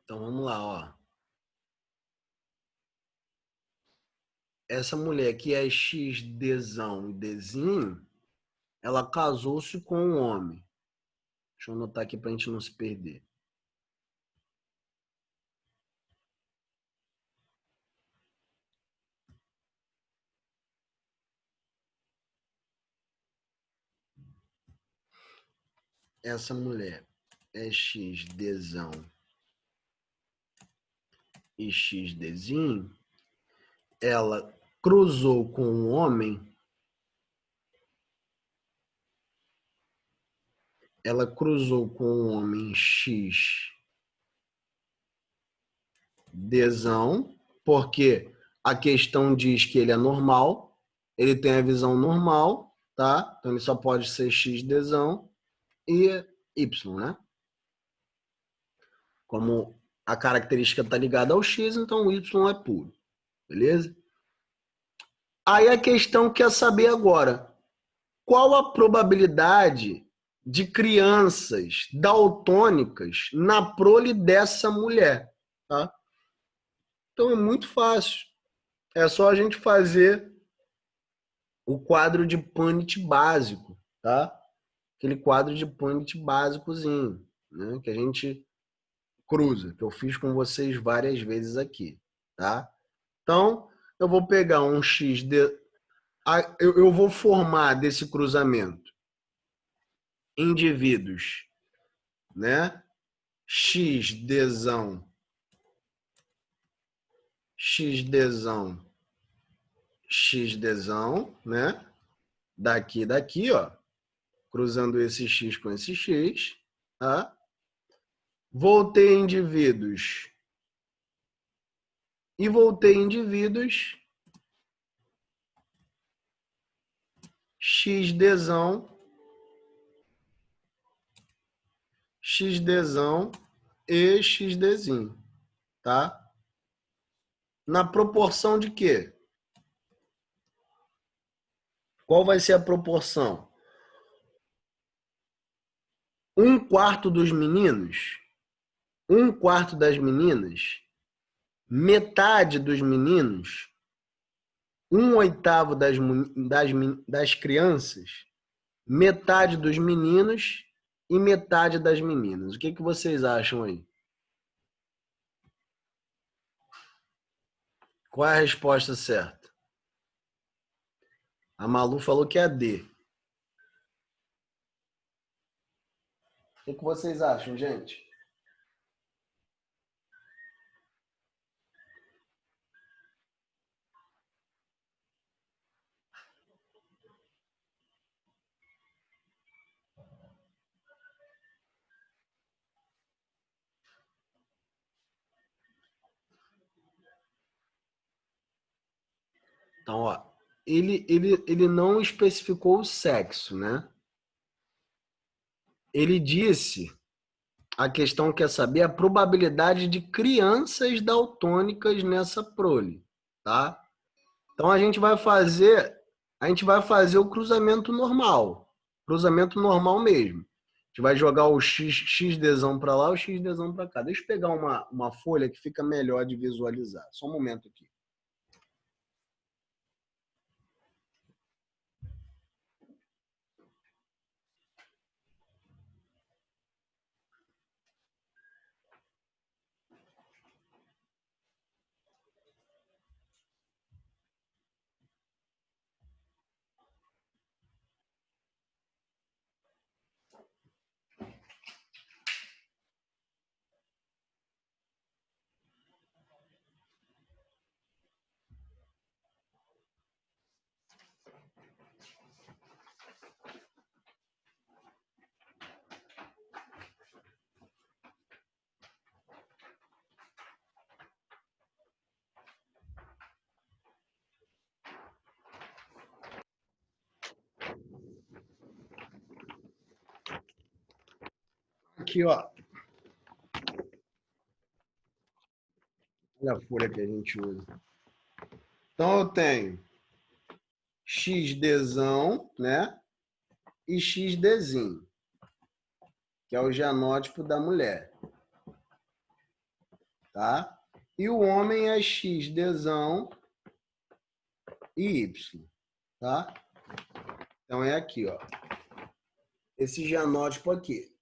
Então vamos lá, ó. Essa mulher que é XDzão e Dzinho, ela casou-se com um homem. Deixa eu anotar aqui pra gente não se perder. Essa mulher é XDzão e XDzinho, ela cruzou com um homem, ela cruzou com um homem XDzão, porque a questão diz que ele é normal, ele tem a visão normal, tá? Então ele só pode ser XDzão e Y, né? Como a característica está ligada ao X, então o Y é puro, beleza? Aí a questão quer saber agora, qual a probabilidade de crianças daltônicas na prole dessa mulher, tá? Então é muito fácil. É só a gente fazer o quadro de Punnett básico, tá? Aquele quadro de Punnett básicozinho, né? Que a gente cruza, que eu fiz com vocês várias vezes aqui, tá? Então, eu vou pegar um X eu vou formar desse cruzamento indivíduos, né? XDzão, XDzão, XDzão, né? Daqui, ó, cruzando esse X com esse X, tá? Vou ter indivíduos e vou ter indivíduos XDzão, XDzão e XDzinho, tá? Na proporção de quê? Qual vai ser a proporção? Um quarto dos meninos, um quarto das meninas, metade dos meninos, um oitavo das crianças, metade dos meninos e metade das meninas. O que vocês acham aí? Qual é a resposta certa? A Malu falou que é a D. O que vocês acham, gente? Então, ó, ele não especificou o sexo, né? Ele disse, a questão quer saber a probabilidade de crianças daltônicas nessa prole, tá? Então a gente vai fazer o cruzamento normal mesmo. A gente vai jogar o XDzão para lá, o XDzão para cá. Deixa eu pegar uma folha que fica melhor de visualizar. Só um momento aqui. Aqui, ó. Olha a folha que a gente usa. Então eu tenho XDzão, né? E XDzinho, que é o genótipo da mulher. tá? E o homem é X desão e Y, tá? Então é aqui, ó. Esse genótipo aqui.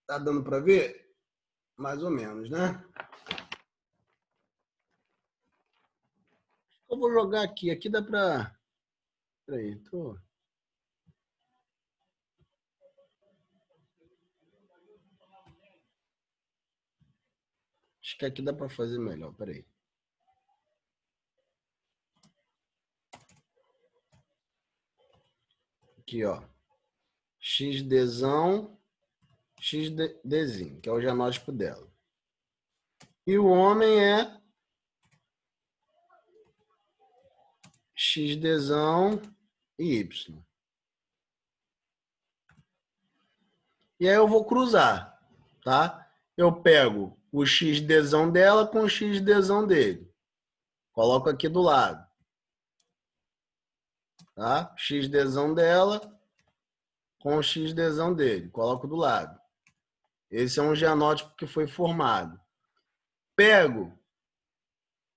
Tá dando para ver? Mais ou menos, né? Eu vou jogar aqui. Aqui dá para... Peraí, tô... Acho que aqui dá para fazer melhor. Peraí. Aqui, ó. XDzão, XDzinho, que é o genótipo dela. E o homem é XDzão e Y. E aí eu vou cruzar, tá? Eu pego o XDzão dela com o XDzão dele. Coloco aqui do lado. Tá? XDzão dela com o XDzão dele. Coloco do lado. Esse é um genótipo que foi formado. Pego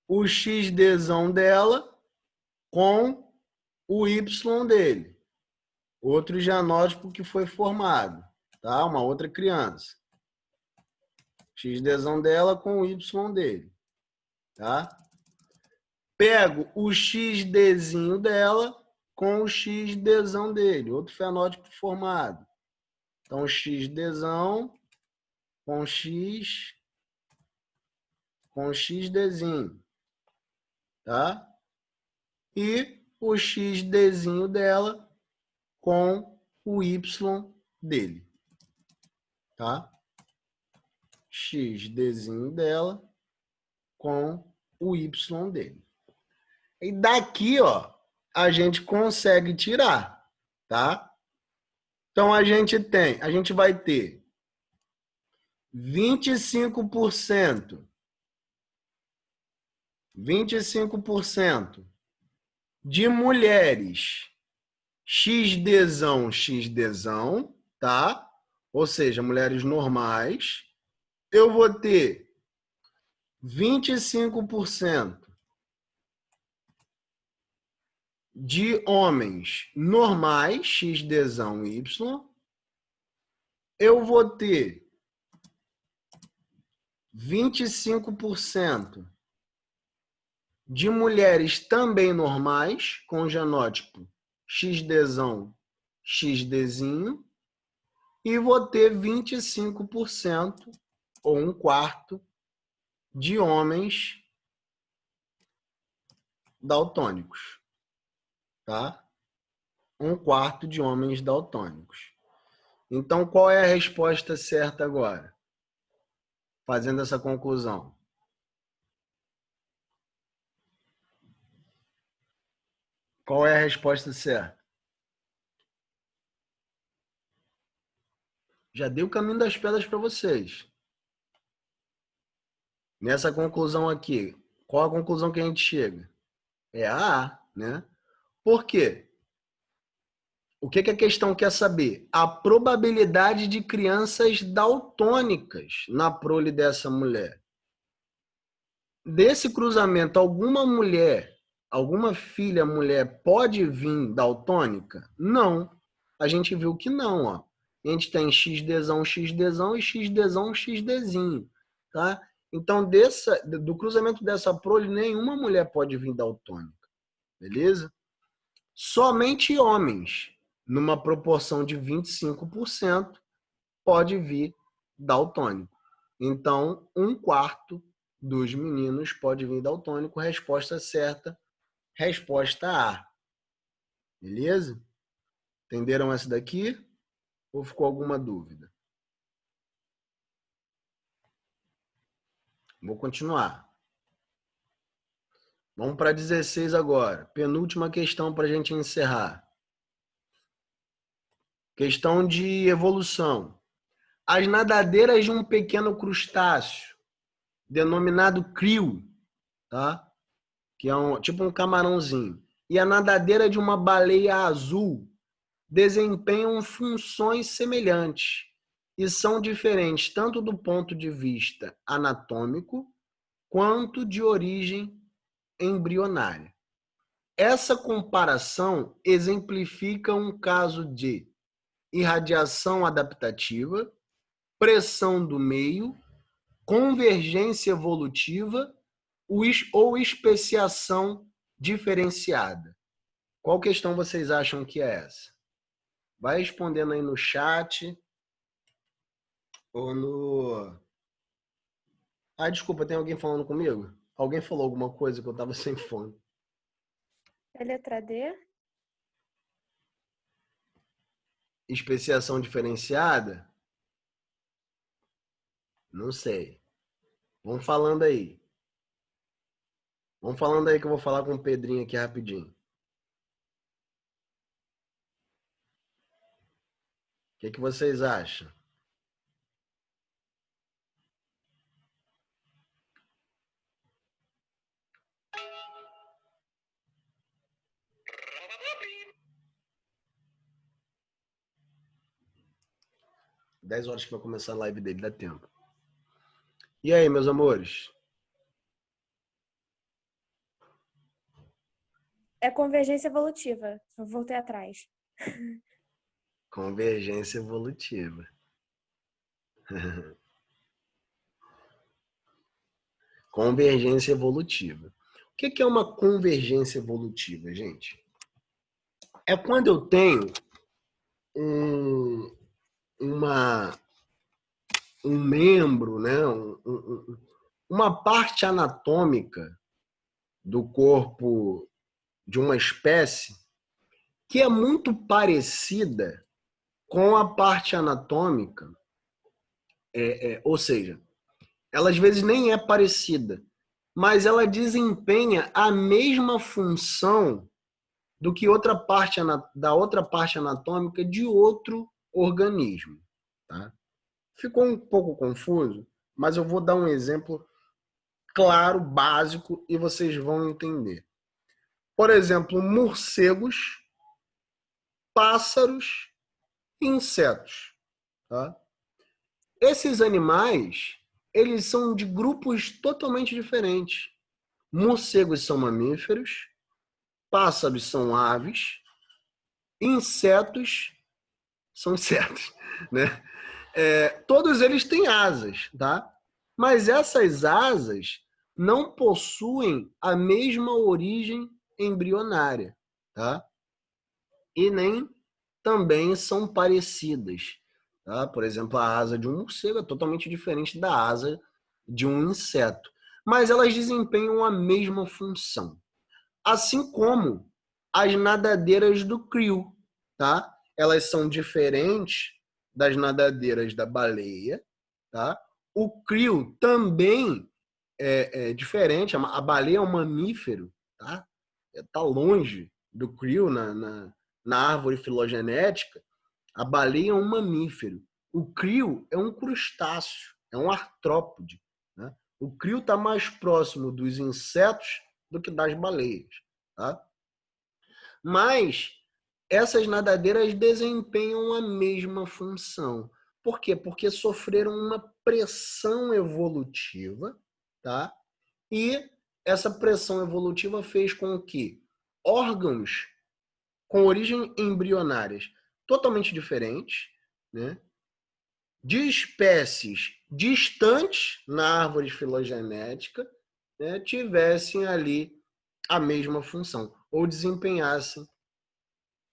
o XDzão dela com o Y dele. Outro genótipo que foi formado. Tá? Uma outra criança. XDzão dela com o Y dele. Tá? Pego o XDzinho dela com o XDzão dele. Outro fenótipo formado. Então, XDzão com XDzinho, tá? E o XDzinho dela com o Y dele, tá? XDzinho dela com o Y dele. E daqui, ó, a gente consegue tirar, tá? Então, a gente vai ter 25% de mulheres XDzão, XDzão, tá? Ou seja, mulheres normais. Eu vou ter 25% de homens normais, XDzão, Y. Eu vou ter 25% de mulheres também normais, com genótipo XDzão, XDzinho, e vou ter 25% ou um quarto de homens daltônicos, tá? Um quarto de homens daltônicos. Então, qual é a resposta certa agora? Fazendo essa conclusão. Qual é a resposta certa? Já dei o caminho das pedras para vocês. Nessa conclusão aqui, qual a conclusão que a gente chega? É a A, né? Por quê? O que a questão quer saber? A probabilidade de crianças daltônicas na prole dessa mulher. Desse cruzamento, alguma filha mulher pode vir daltônica? Não. A gente viu que não, ó. A gente tem XDzão, XDzão e XDzão, XDzinho, tá? Então, do cruzamento dessa prole, nenhuma mulher pode vir daltônica, beleza? Somente homens, numa proporção de 25%, pode vir daltônico. Então, um quarto dos meninos pode vir daltônico. Resposta certa, resposta A. Beleza? Entenderam essa daqui? Ou ficou alguma dúvida? Vou continuar. Vamos para 16 agora. Penúltima questão para a gente encerrar. Questão de evolução. As nadadeiras de um pequeno crustáceo, denominado krill, tá? Que é tipo um camarãozinho, e a nadadeira de uma baleia azul desempenham funções semelhantes e são diferentes tanto do ponto de vista anatômico quanto de origem embrionária. Essa comparação exemplifica um caso de irradiação adaptativa, pressão do meio, convergência evolutiva ou especiação diferenciada. Qual questão vocês acham que é essa? Vai respondendo aí no chat ou no... Ah, desculpa, tem alguém falando comigo? Alguém falou alguma coisa que eu estava sem fone. É letra D? Especiação diferenciada? Não sei. Vamos falando aí. Vamos falando aí que eu vou falar com o Pedrinho aqui rapidinho. O que vocês acham? Dez horas que vai começar a live dele, dá tempo. E aí, meus amores? É convergência evolutiva. Eu voltei atrás. Convergência evolutiva. Convergência evolutiva. O que é uma convergência evolutiva, gente? É quando eu tenho um membro, né? Uma parte anatômica do corpo de uma espécie que é muito parecida com a parte anatômica, ou seja, ela às vezes nem é parecida, mas ela desempenha a mesma função do que da outra parte anatômica de outro organismo. Tá? Ficou um pouco confuso, mas eu vou dar um exemplo claro, básico, e vocês vão entender. Por exemplo, morcegos, pássaros e insetos. Tá? Esses animais, eles são de grupos totalmente diferentes. Morcegos são mamíferos, pássaros são aves, insetos são insetos, né? Todos eles têm asas, tá? Mas essas asas não possuem a mesma origem embrionária, tá? E nem também são parecidas, tá? Por exemplo, a asa de um morcego é totalmente diferente da asa de um inseto, mas elas desempenham a mesma função. Assim como as nadadeiras do krill, tá? Elas são diferentes das nadadeiras da baleia, tá? O krill também é diferente, a baleia é um mamífero, tá? Tá longe do krill na árvore filogenética. A baleia é um mamífero. O krill é um crustáceo, é um artrópode, né? O krill está mais próximo dos insetos do que das baleias, tá? Mas essas nadadeiras desempenham a mesma função. Por quê? Porque sofreram uma pressão evolutiva, tá? E essa pressão evolutiva fez com que órgãos com origem embrionárias totalmente diferentes, né? De espécies distantes na árvore filogenética, né? Tivessem ali a mesma função ou desempenhassem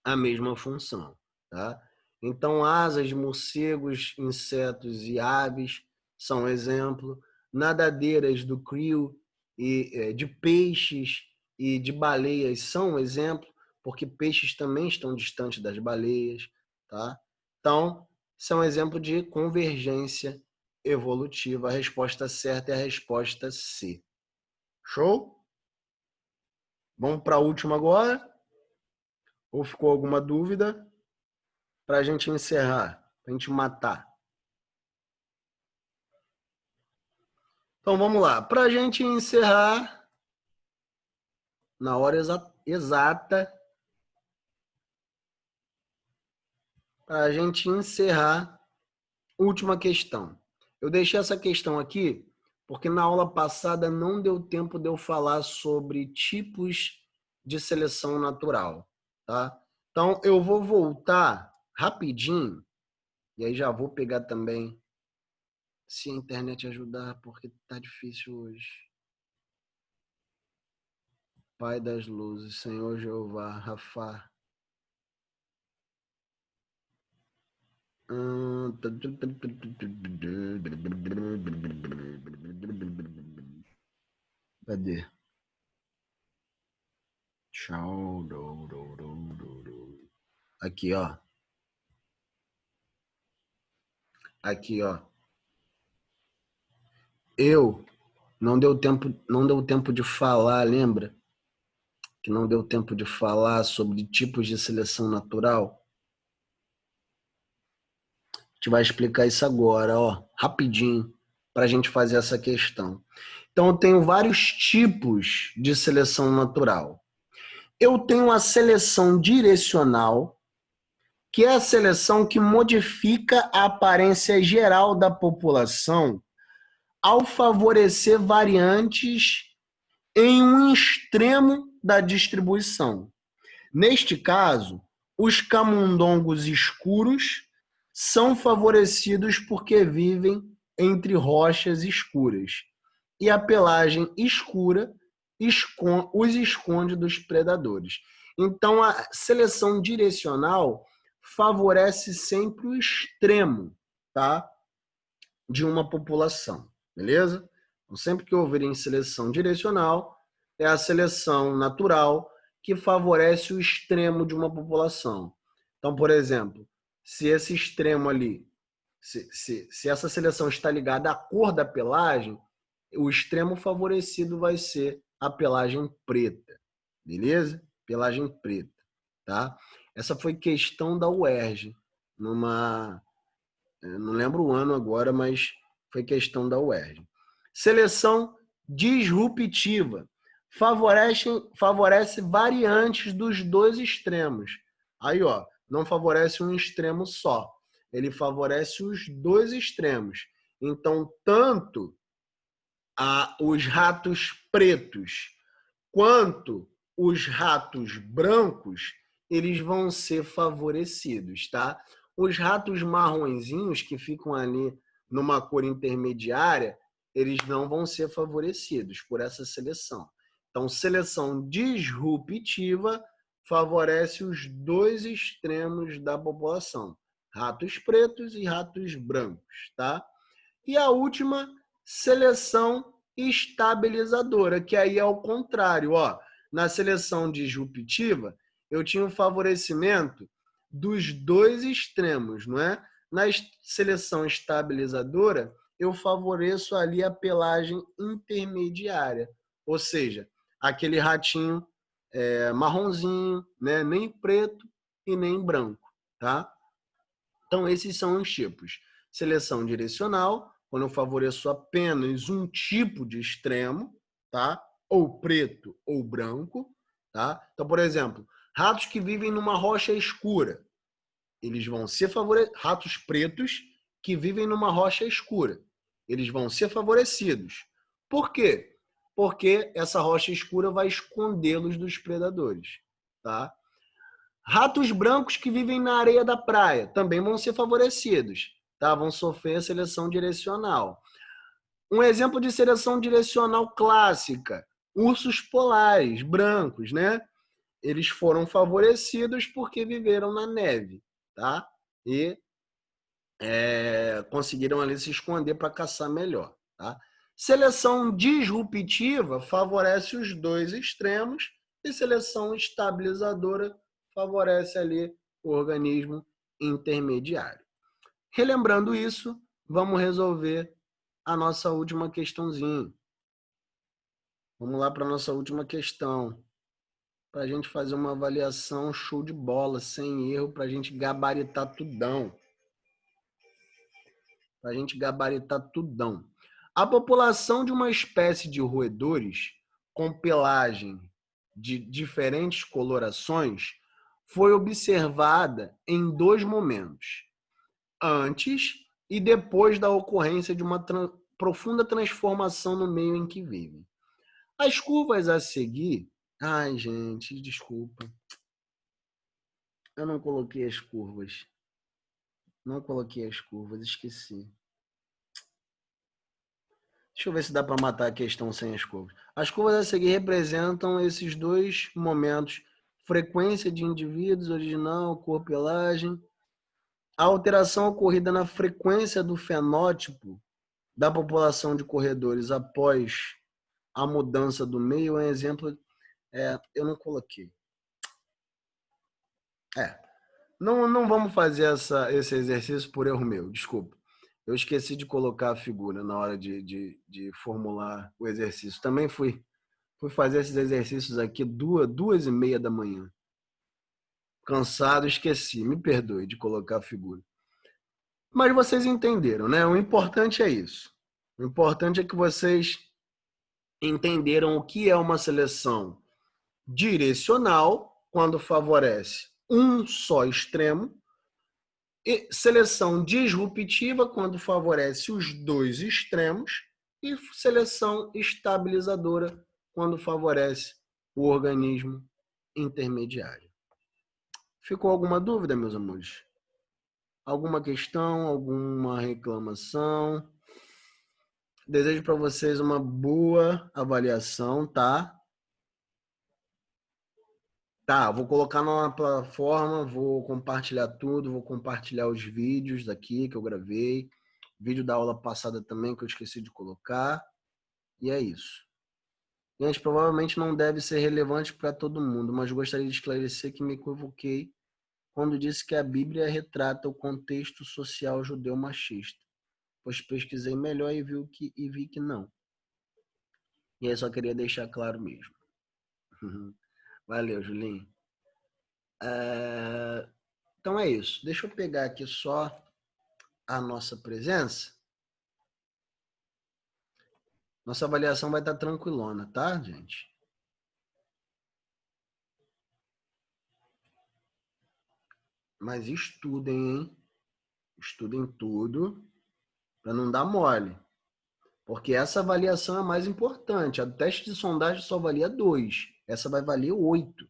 a mesma função, tá? Então, asas de morcegos, insetos e aves são exemplo, nadadeiras do krill e de peixes e de baleias são exemplo, porque peixes também estão distantes das baleias, tá? Então, são exemplo de convergência evolutiva. A resposta certa é a resposta C. Show? Vamos para a última agora? Ou ficou alguma dúvida? Para a gente encerrar, para a gente matar. Então vamos lá. Para a gente encerrar, na hora exata, para a gente encerrar, última questão. Eu deixei essa questão aqui porque na aula passada não deu tempo de eu falar sobre tipos de seleção natural, tá? Então, eu vou voltar rapidinho, e aí já vou pegar também, se a internet ajudar, porque tá difícil hoje. Pai das luzes, Senhor Jeová, Rafá. Cadê? Tchau. Aqui, ó. Aqui, ó. Não deu tempo de falar, lembra? Que não deu tempo de falar sobre tipos de seleção natural. A gente vai explicar isso agora, ó, rapidinho, para a gente fazer essa questão. Então, eu tenho vários tipos de seleção natural. Eu tenho a seleção direcional, que é a seleção que modifica a aparência geral da população ao favorecer variantes em um extremo da distribuição. Neste caso, os camundongos escuros são favorecidos porque vivem entre rochas escuras, e a pelagem escura os esconde dos predadores. Então, a seleção direcional favorece sempre o extremo, tá, de uma população, beleza? Então, sempre que houver seleção direcional, é a seleção natural que favorece o extremo de uma população. Então, por exemplo, se esse extremo ali, se essa seleção está ligada à cor da pelagem, o extremo favorecido vai ser a pelagem preta, beleza? Pelagem preta, tá? Essa foi questão da UERJ, não lembro o ano agora, mas foi questão da UERJ. Seleção disruptiva. Favorece variantes dos dois extremos. Aí, ó, não favorece um extremo só. Ele favorece os dois extremos. Então, tanto os ratos pretos quanto os ratos brancos, eles vão ser favorecidos, tá? Os ratos marronzinhos que ficam ali numa cor intermediária, eles não vão ser favorecidos por essa seleção. Então, seleção disruptiva favorece os dois extremos da população, ratos pretos e ratos brancos, tá? E a última, seleção estabilizadora, que aí é o contrário, ó. Na seleção disruptiva, eu tinha o favorecimento dos dois extremos, não é? Na seleção estabilizadora, eu favoreço ali a pelagem intermediária, ou seja, aquele ratinho marronzinho, né? Nem preto e nem branco, tá? Então, esses são os tipos. Seleção direcional, quando eu favoreço apenas um tipo de extremo, tá? Ou preto ou branco, tá? Então, por exemplo, ratos que vivem numa rocha escura, eles vão ser favorecidos. Ratos pretos que vivem numa rocha escura, eles vão ser favorecidos. Por quê? Porque essa rocha escura vai escondê-los dos predadores, tá? Ratos brancos que vivem na areia da praia também vão ser favorecidos, tá? Vão sofrer a seleção direcional. Um exemplo de seleção direcional clássica, ursos polares brancos, né? Eles foram favorecidos porque viveram na neve, tá? E conseguiram ali se esconder para caçar melhor, tá? Seleção disruptiva favorece os dois extremos e seleção estabilizadora favorece ali o organismo intermediário. Relembrando isso, vamos resolver a nossa última questãozinha. Vamos lá para a nossa última questão, para a gente fazer uma avaliação show de bola, sem erro, para a gente gabaritar tudão. Para a gente gabaritar tudão. A população de uma espécie de roedores com pelagem de diferentes colorações foi observada em dois momentos, antes e depois da ocorrência de uma profunda transformação no meio em que vivem. As curvas a seguir... Ai, gente, desculpa. Eu não coloquei as curvas. Não coloquei as curvas, esqueci. Deixa eu ver se dá para matar a questão sem as curvas. As curvas a seguir representam esses dois momentos: frequência de indivíduos, original, cor, pelagem. A alteração ocorrida na frequência do fenótipo da população de corredores após a mudança do meio é um exemplo. Eu não coloquei. Não vamos fazer esse exercício por erro meu, desculpa. Eu esqueci de colocar a figura na hora de formular o exercício. Também fui fazer esses exercícios aqui 2h30 da manhã. Cansado, esqueci. Me perdoe de colocar a figura. Mas vocês entenderam, né? O importante é isso. O importante é que vocês entenderam o que é uma seleção direcional, quando favorece um só extremo, e seleção disruptiva, quando favorece os dois extremos, e seleção estabilizadora, quando favorece o organismo intermediário. Ficou alguma dúvida, meus amores? Alguma questão, alguma reclamação? Desejo para vocês uma boa avaliação, tá? Tá, vou colocar numa plataforma, vou compartilhar tudo, vou compartilhar os vídeos daqui que eu gravei, vídeo da aula passada também que eu esqueci de colocar, e é isso. Gente, provavelmente não deve ser relevante para todo mundo, mas gostaria de esclarecer que me equivoquei quando disse que a Bíblia retrata o contexto social judeu machista, pois pesquisei melhor e vi que não. E aí só queria deixar claro mesmo. Valeu, Julinho. Então é isso. Deixa eu pegar aqui só a nossa presença. Nossa avaliação vai estar tranquilona, tá, gente? Mas estudem, hein? Estudem tudo para não dar mole. Porque essa avaliação é a mais importante. A teste de sondagem só valia 2. Essa vai valer 8.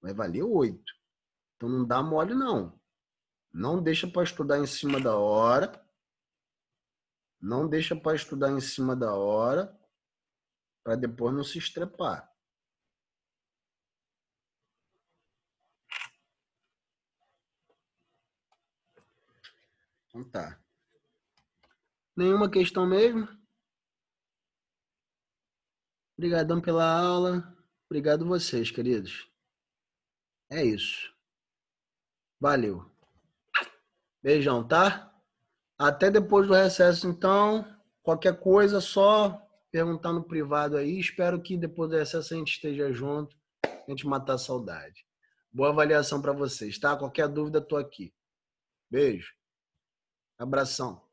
Vai valer 8. Então não dá mole, não. Não deixa para estudar em cima da hora. Não deixa para estudar em cima da hora para depois não se estrepar. Então tá. Nenhuma questão mesmo? Obrigadão pela aula. Obrigado vocês, queridos. É isso. Valeu. Beijão, tá? Até depois do recesso, então. Qualquer coisa, só perguntar no privado aí. Espero que depois do recesso a gente esteja junto. A gente matar a saudade. Boa avaliação para vocês, tá? Qualquer dúvida, tô aqui. Beijo. Abração.